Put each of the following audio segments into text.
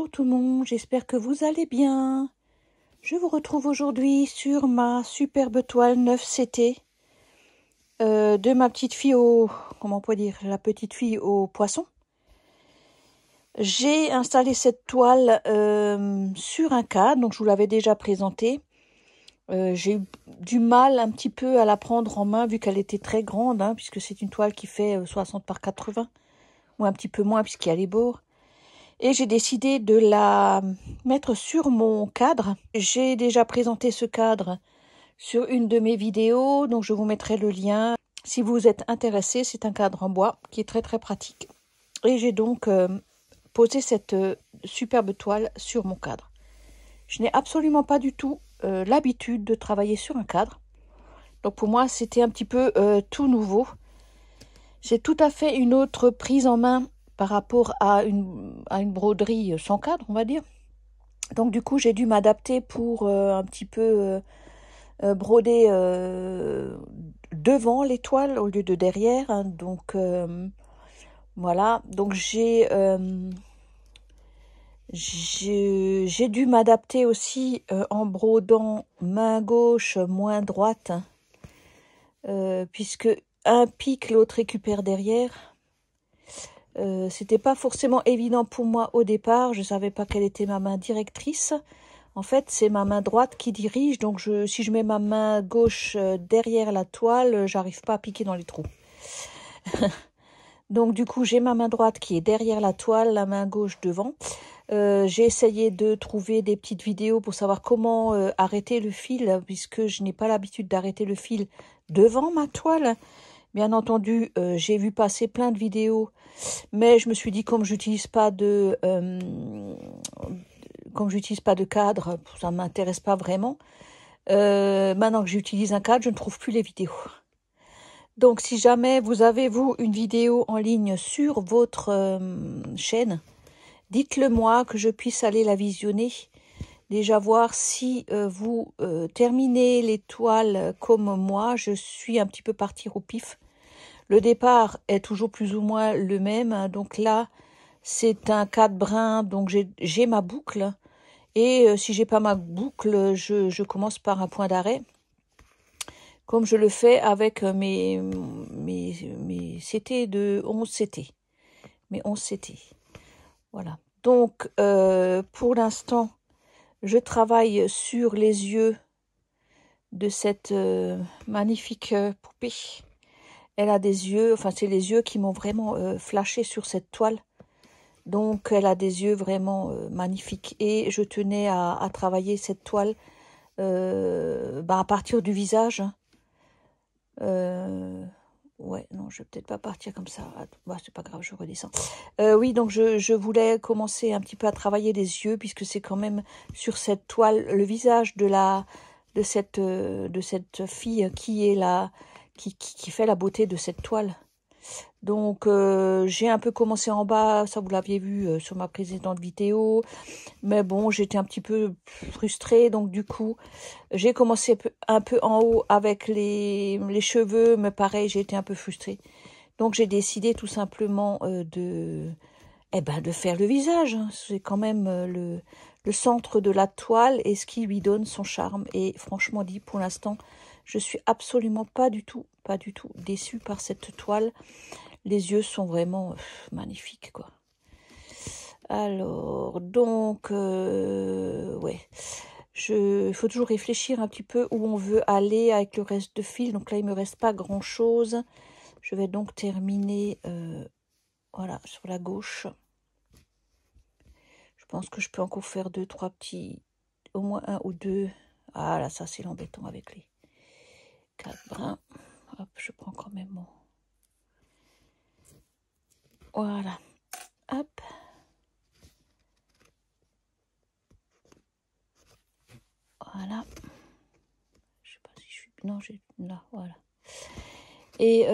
Bonjour tout le monde, j'espère que vous allez bien. Je vous retrouve aujourd'hui sur ma superbe toile 9CT de ma petite fille au... Comment on peut dire? La petite fille au poisson. J'ai installé cette toile sur un cadre, donc je vous l'avais déjà présenté. J'ai eu du mal un petit peu à la prendre en main vu qu'elle était très grande, hein, puisque c'est une toile qui fait 60 par 80, ou un petit peu moins puisqu'il y a les bords. Et j'ai décidé de la mettre sur mon cadre. J'ai déjà présenté ce cadre sur une de mes vidéos, donc je vous mettrai le lien. Si vous êtes intéressé, c'est un cadre en bois qui est très très pratique. Et j'ai donc posé cette superbe toile sur mon cadre. Je n'ai absolument pas du tout l'habitude de travailler sur un cadre. Donc pour moi, c'était un petit peu tout nouveau. C'est tout à fait une autre prise en main par rapport à une broderie sans cadre, on va dire. Donc du coup, j'ai dû m'adapter pour un petit peu broder devant les toiles au lieu de derrière. Hein. Donc voilà, donc j'ai dû m'adapter aussi en brodant main gauche, main droite, puisque un pique, l'autre récupère derrière. C'était pas forcément évident pour moi au départ, je savais pas quelle était ma main directrice. En fait, c'est ma main droite qui dirige, donc si je mets ma main gauche derrière la toile, j'arrive pas à piquer dans les trous. Donc du coup, j'ai ma main droite qui est derrière la toile, la main gauche devant. J'ai essayé de trouver des petites vidéos pour savoir comment arrêter le fil, puisque je n'ai pas l'habitude d'arrêter le fil devant ma toile. Bien entendu, j'ai vu passer plein de vidéos, mais je me suis dit, comme j'utilise pas de cadre, ça ne m'intéresse pas vraiment. Maintenant que j'utilise un cadre, je ne trouve plus les vidéos. Donc, si jamais vous avez, vous, une vidéo en ligne sur votre chaîne, dites-le moi, que je puisse aller la visionner. Déjà voir si vous terminez les toiles comme moi. Je suis un petit peu partie au pif. Le départ est toujours plus ou moins le même. Hein. Donc là, c'est un cadre brun, donc j'ai ma boucle. Et si j'ai pas ma boucle, je commence par un point d'arrêt. Comme je le fais avec mes CT de 11 CT. Mes 11 CT. Voilà. Donc, pour l'instant, je travaille sur les yeux de cette magnifique poupée. Elle a des yeux, enfin c'est les yeux qui m'ont vraiment flashé sur cette toile. Donc elle a des yeux vraiment magnifiques. Et je tenais à travailler cette toile à partir du visage. Ouais, non, je vais peut-être pas partir comme ça. Bah, c'est pas grave, je redescends. Oui, donc je voulais commencer un petit peu à travailler les yeux, puisque c'est quand même sur cette toile le visage de cette fille qui est qui fait la beauté de cette toile. Donc j'ai un peu commencé en bas, ça vous l'aviez vu sur ma précédente vidéo, mais bon, j'étais un petit peu frustrée, donc du coup j'ai commencé un peu en haut avec les cheveux, mais pareil, j'ai été un peu frustrée. Donc j'ai décidé tout simplement de faire le visage. Hein. C'est quand même le centre de la toile et ce qui lui donne son charme. Et franchement dit, pour l'instant, je suis absolument pas du tout déçue par cette toile. Les yeux sont vraiment magnifiques, quoi. Alors, donc, ouais, il faut toujours réfléchir un petit peu où on veut aller avec le reste de fil. Donc là, il me reste pas grand-chose. Je vais donc terminer, voilà, sur la gauche. Je pense que je peux encore faire 2-3 petits, au moins 1 ou 2. Ah là, ça c'est l'embêtant avec les 4 brins. Hop, je prends quand même mon... Voilà, hop. Voilà. Je sais pas si je suis... Non, j'ai... Là, voilà. Et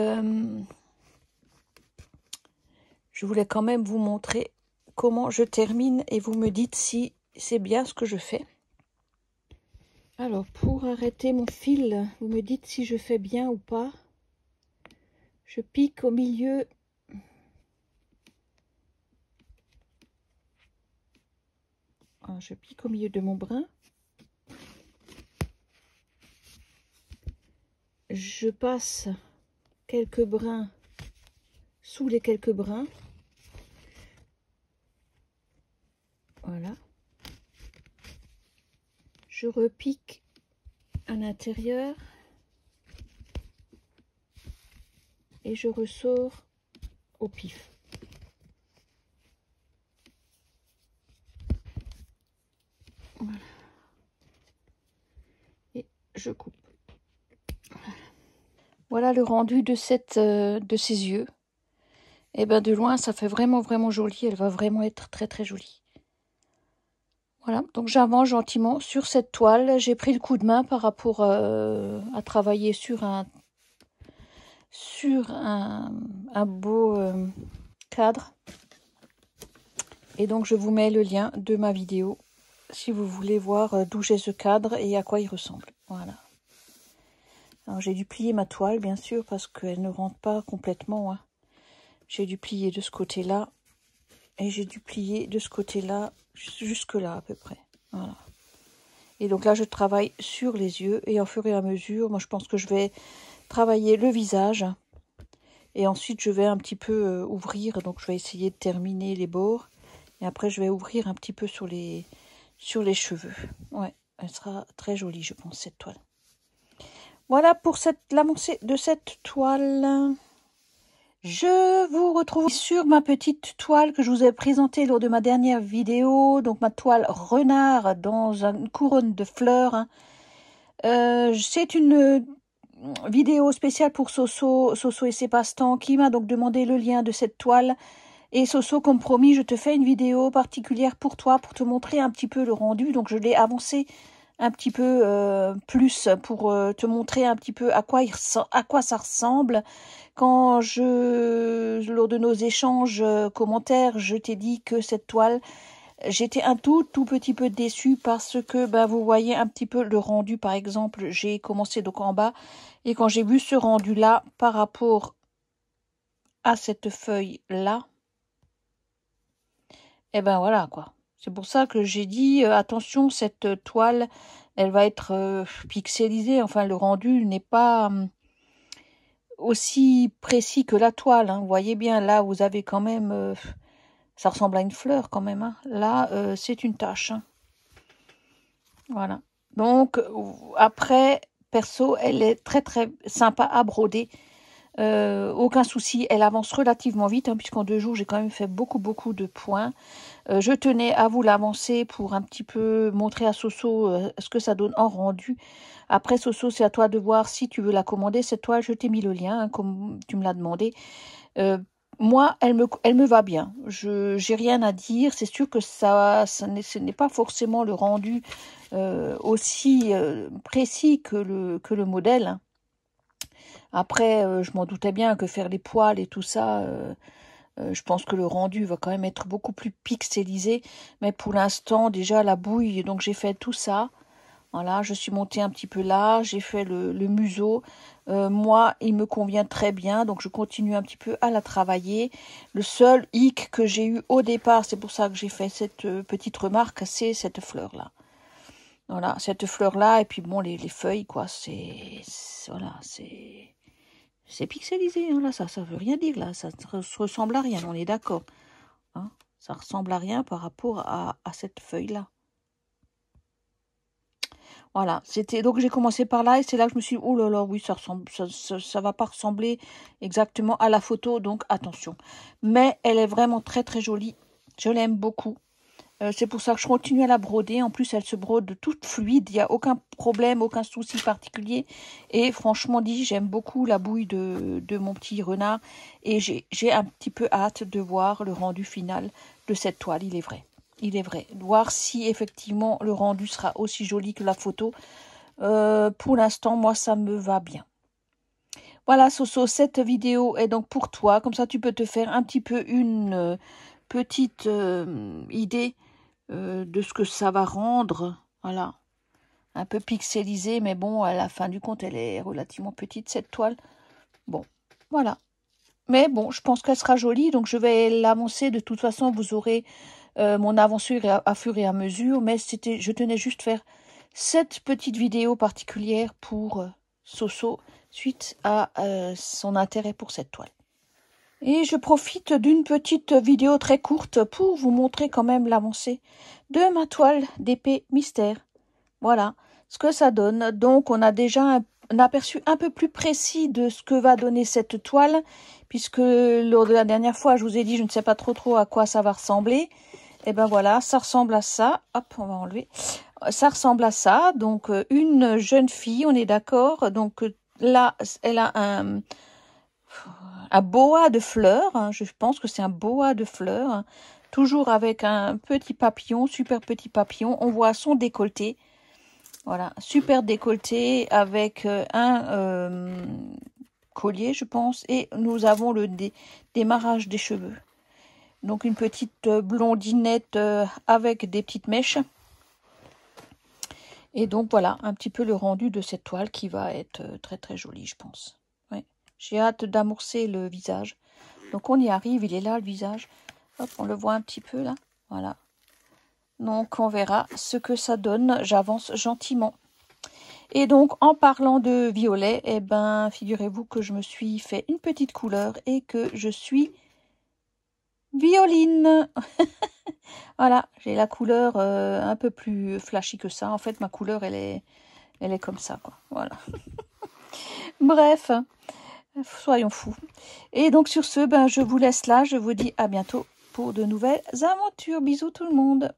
je voulais quand même vous montrer comment je termine et vous me dites si c'est bien ce que je fais. Alors, pour arrêter mon fil, vous me dites si je fais bien ou pas. Je pique au milieu. Alors, je pique au milieu de mon brin. Je passe quelques brins sous les quelques brins. Voilà. Je repique à l'intérieur et je ressors au pif. Voilà. Et je coupe. Voilà le rendu de ses yeux. Et bien de loin, ça fait vraiment joli. Elle va vraiment être très jolie. Voilà, donc j'avance gentiment sur cette toile. J'ai pris le coup de main par rapport à travailler sur un beau cadre. Et donc je vous mets le lien de ma vidéo si vous voulez voir d'où j'ai ce cadre et à quoi il ressemble. Voilà. Alors j'ai dû plier ma toile bien sûr parce qu'elle ne rentre pas complètement. Hein. J'ai dû plier de ce côté-là et j'ai dû plier de ce côté-là jusque là à peu près. Voilà. Et donc là je travaille sur les yeux et au fur et à mesure, moi je pense que je vais travailler le visage et ensuite je vais un petit peu ouvrir. Donc je vais essayer de terminer les bords et après je vais ouvrir un petit peu sur les cheveux. Ouais, elle sera très jolie je pense cette toile. Voilà pour l'avancée de cette toile. Je vous retrouve sur ma petite toile que je vous ai présentée lors de ma dernière vidéo. Donc ma toile renard dans une couronne de fleurs. C'est une vidéo spéciale pour Soso et ses passe-temps qui m'a donc demandé le lien de cette toile. Et Soso, comme promis, je te fais une vidéo particulière pour toi, pour te montrer un petit peu le rendu. Donc je l'ai avancé un petit peu plus pour te montrer un petit peu à quoi ça ressemble. Quand lors de nos échanges commentaires, je t'ai dit que cette toile, j'étais un tout petit peu déçue parce que vous voyez un petit peu le rendu. Par exemple, j'ai commencé donc en bas et quand j'ai vu ce rendu là par rapport à cette feuille là, et ben voilà quoi. C'est pour ça que j'ai dit attention, cette toile, elle va être pixelisée. Enfin, le rendu n'est pas aussi précis que la toile. Hein. Vous voyez bien, là, vous avez quand même... ça ressemble à une fleur quand même. Hein. Là, c'est une tache. Hein. Voilà. Donc, après, perso, elle est très sympa à broder. Aucun souci, elle avance relativement vite, hein, puisqu'en 2 jours, j'ai quand même fait beaucoup de points. Je tenais à vous l'avancer pour un petit peu montrer à Soso ce que ça donne en rendu. Après, Soso, c'est à toi de voir si tu veux la commander. Cette toile, je t'ai mis le lien, hein, comme tu me l'as demandé. Moi, elle me va bien. Je n'ai rien à dire. C'est sûr que ce n'est pas forcément le rendu aussi précis que le modèle. Hein. Après, je m'en doutais bien que faire les poils et tout ça, je pense que le rendu va quand même être beaucoup plus pixelisé. Mais pour l'instant, déjà, la bouille, donc j'ai fait tout ça. Voilà, je suis montée un petit peu là, j'ai fait le museau. Moi, il me convient très bien, donc je continue un petit peu à la travailler. Le seul hic que j'ai eu au départ, c'est pour ça que j'ai fait cette petite remarque, c'est cette fleur-là. Voilà, cette fleur-là, et puis bon, les feuilles, quoi, voilà, c'est pixelisé, hein, là, ça veut rien dire, là, ça ne ressemble à rien, on est d'accord. Hein, ça ressemble à rien par rapport à cette feuille-là. Voilà, donc j'ai commencé par là et c'est là que je me suis dit, oh là là, oui, ça va pas ressembler exactement à la photo, donc attention. Mais elle est vraiment très jolie, je l'aime beaucoup. C'est pour ça que je continue à la broder. En plus, elle se brode toute fluide, il n'y a aucun problème, aucun souci particulier. Et franchement dit, j'aime beaucoup la bouille de mon petit renard et j'ai un petit peu hâte de voir le rendu final de cette toile, il est vrai. Il est vrai. Voir si effectivement le rendu sera aussi joli que la photo. Pour l'instant, moi, ça me va bien. Voilà, Soso, cette vidéo est donc pour toi. Comme ça, tu peux te faire un petit peu une petite idée de ce que ça va rendre. Voilà. Un peu pixelisé, mais bon, à la fin du compte, elle est relativement petite, cette toile. Bon, voilà. Mais bon, je pense qu'elle sera jolie, donc je vais l'annoncer. De toute façon, vous aurez mon aventure à fur et à mesure, mais je tenais juste faire cette petite vidéo particulière pour Soso suite à son intérêt pour cette toile. Et je profite d'une petite vidéo très courte pour vous montrer quand même l'avancée de ma toile d'épée mystère. Voilà ce que ça donne. Donc on a déjà un aperçu un peu plus précis de ce que va donner cette toile, puisque lors de la dernière fois je vous ai dit je ne sais pas trop à quoi ça va ressembler. Et ben voilà, ça ressemble à ça. Hop, on va enlever. Ça ressemble à ça. Donc une jeune fille, on est d'accord. Donc là, elle a un boa de fleurs, hein, je pense que c'est un boa de fleurs, hein, toujours avec un petit papillon, super petit papillon. On voit son décolleté, voilà, super décolleté avec un collier, je pense, et nous avons le démarrage des cheveux. Donc une petite blondinette avec des petites mèches. Et donc voilà, un petit peu le rendu de cette toile qui va être très jolie, je pense. J'ai hâte d'amorcer le visage. Donc on y arrive, il est là le visage. Hop, on le voit un petit peu là. Voilà. Donc on verra ce que ça donne. J'avance gentiment. Et donc en parlant de violet, eh ben figurez-vous que je me suis fait une petite couleur et que je suis violine. Voilà, j'ai la couleur un peu plus flashy que ça. En fait, ma couleur, elle est comme ça, quoi. Voilà. Bref. Soyons fous. Et donc sur ce, ben, je vous laisse là. Je vous dis à bientôt pour de nouvelles aventures. Bisous tout le monde.